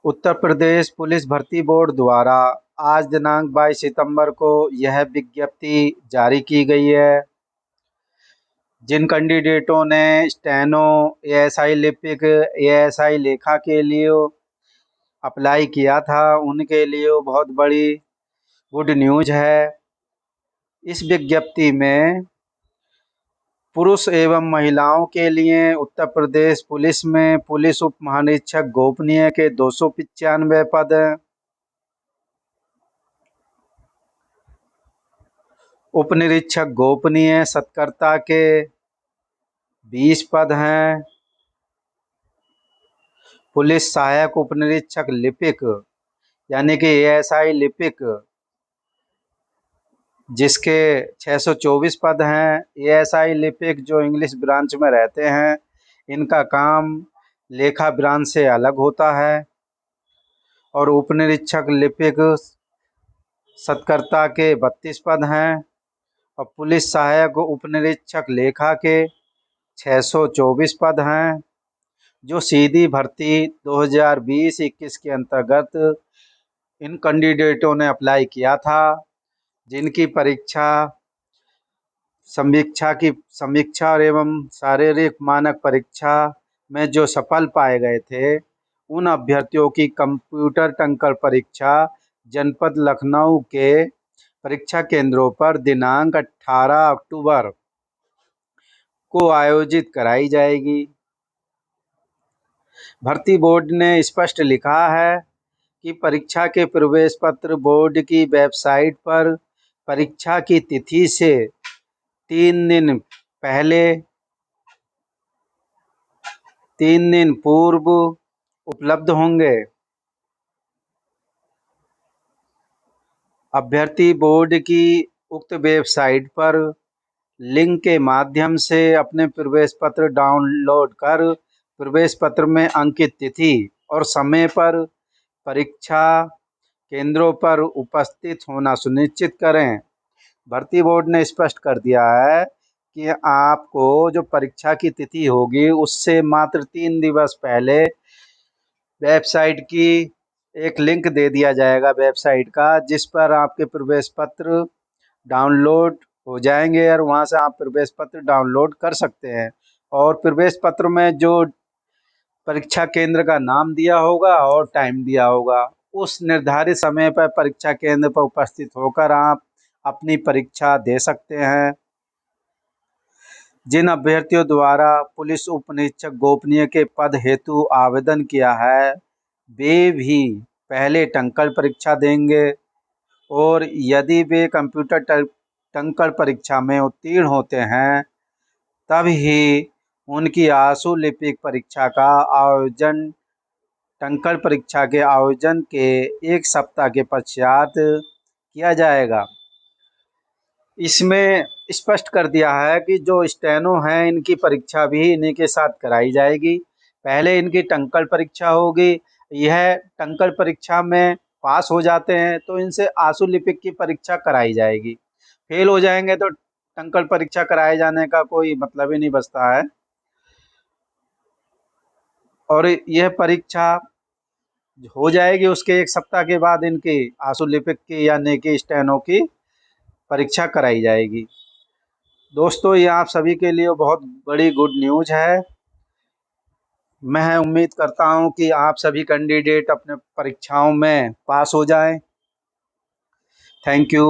Uttar Pradesh police भर्ती board द्वारा आज दिनांक 22 सितंबर को यह विज्ञप्ति जारी की गई है। जिन कैंडिडेटों ने स्टेनो, एएसआई लिपिक, एएसआई लेखा के लिए अप्लाई किया था, उनके लिए बहुत बड़ी गुड न्यूज है। इस विज्ञप्ति में पुरुष एवं महिलाओं के लिए उत्तर प्रदेश पुलिस में पुलिस उप महानिरीक्षक गोपनीय के 295 पद हैं। उप निरीक्षक गोपनीय सत्कर्ता के 20 पद हैं। पुलिस सहायक उप निरीक्षक लिपिक यानी कि एएसआई लिपिक जिसके 624 पद हैं। एएसआई लिपिक जो इंग्लिश ब्रांच में रहते हैं, इनका काम लेखा ब्रांच से अलग होता है। और उप निरीक्षक लिपिक सत्कर्ता के 32 पद हैं और पुलिस सहायक उप निरीक्षक लेखा के 624 पद हैं, जो सीधी भर्ती 2020-21 के अंतर्गत इन कैंडिडेटों ने अप्लाई किया था, जिनकी परीक्षा समीक्षा और एवं शारीरिक मानक परीक्षा में जो सफल पाए गए थे, उन अभ्यर्थियों की कंप्यूटर टंकल परीक्षा जनपद लखनऊ के परीक्षा केंद्रों पर दिनांक 18 अक्टूबर को आयोजित कराई जाएगी। भर्ती बोर्ड ने स्पष्ट लिखा है कि परीक्षा के प्रवेश पत्र बोर्ड की वेबसाइट पर परीक्षा की तिथि से 3 दिन पहले, 3 दिन पूर्व उपलब्ध होंगे। अभ्यर्थी बोर्ड की उक्त वेबसाइट पर लिंक के माध्यम से अपने प्रवेश पत्र डाउनलोड कर प्रवेश पत्र में अंकित तिथि और समय पर परीक्षा केंद्रों पर उपस्थित होना सुनिश्चित करें। भर्ती बोर्ड ने स्पष्ट कर दिया है कि आपको जो परीक्षा की तिथि होगी, उससे मात्र 3 दिवस पहले वेबसाइट की एक लिंक दे दिया जाएगा वेबसाइट का, जिस पर आपके प्रवेश पत्र डाउनलोड हो जाएंगे और वहां से आप प्रवेश पत्र डाउनलोड कर सकते हैं। और प्रवेश पत्र में जो परीक्षा केंद्र का नाम दिया होगा और टाइम दिया होगा, उस निर्धारित समय पर परीक्षा केंद्र पर उपस्थित होकर आप अपनी परीक्षा दे सकते हैं। जिन अभ्यर्थियों द्वारा पुलिस उप निरीक्षक गोपनीय के पद हेतु आवेदन किया है, वे भी पहले टंकल परीक्षा देंगे और यदि वे कंप्यूटर टंकल परीक्षा में उत्तीर्ण होते हैं, तब ही उनकी आशु लिपिक परीक्षा का आयोजन टंकल परीक्षा के आयोजन के 1 सप्ताह के पश्चात किया जाएगा। इसमें स्पष्ट कर दिया है कि जो स्टेनो हैं, इनकी परीक्षा भी इन्हीं के साथ कराई जाएगी। पहले इनकी टंकल परीक्षा होगी। यह टंकल परीक्षा में पास हो जाते हैं तो इनसे आशु लिपिक की परीक्षा कराई जाएगी। फेल हो जाएंगे तो टंकल परीक्षा कराए जाने का कोई मतलब ही नहीं बचता है। और यह परीक्षा हो जाएगी, उसके 1 सप्ताह के बाद इनकी आशु लिपिक की यानी कि स्टेनो की परीक्षा कराई जाएगी। दोस्तों, ये आप सभी के लिए बहुत बड़ी गुड न्यूज़ है। मैं उम्मीद करता हूं कि आप सभी कैंडिडेट अपने परीक्षाओं में पास हो जाएं। Thank you.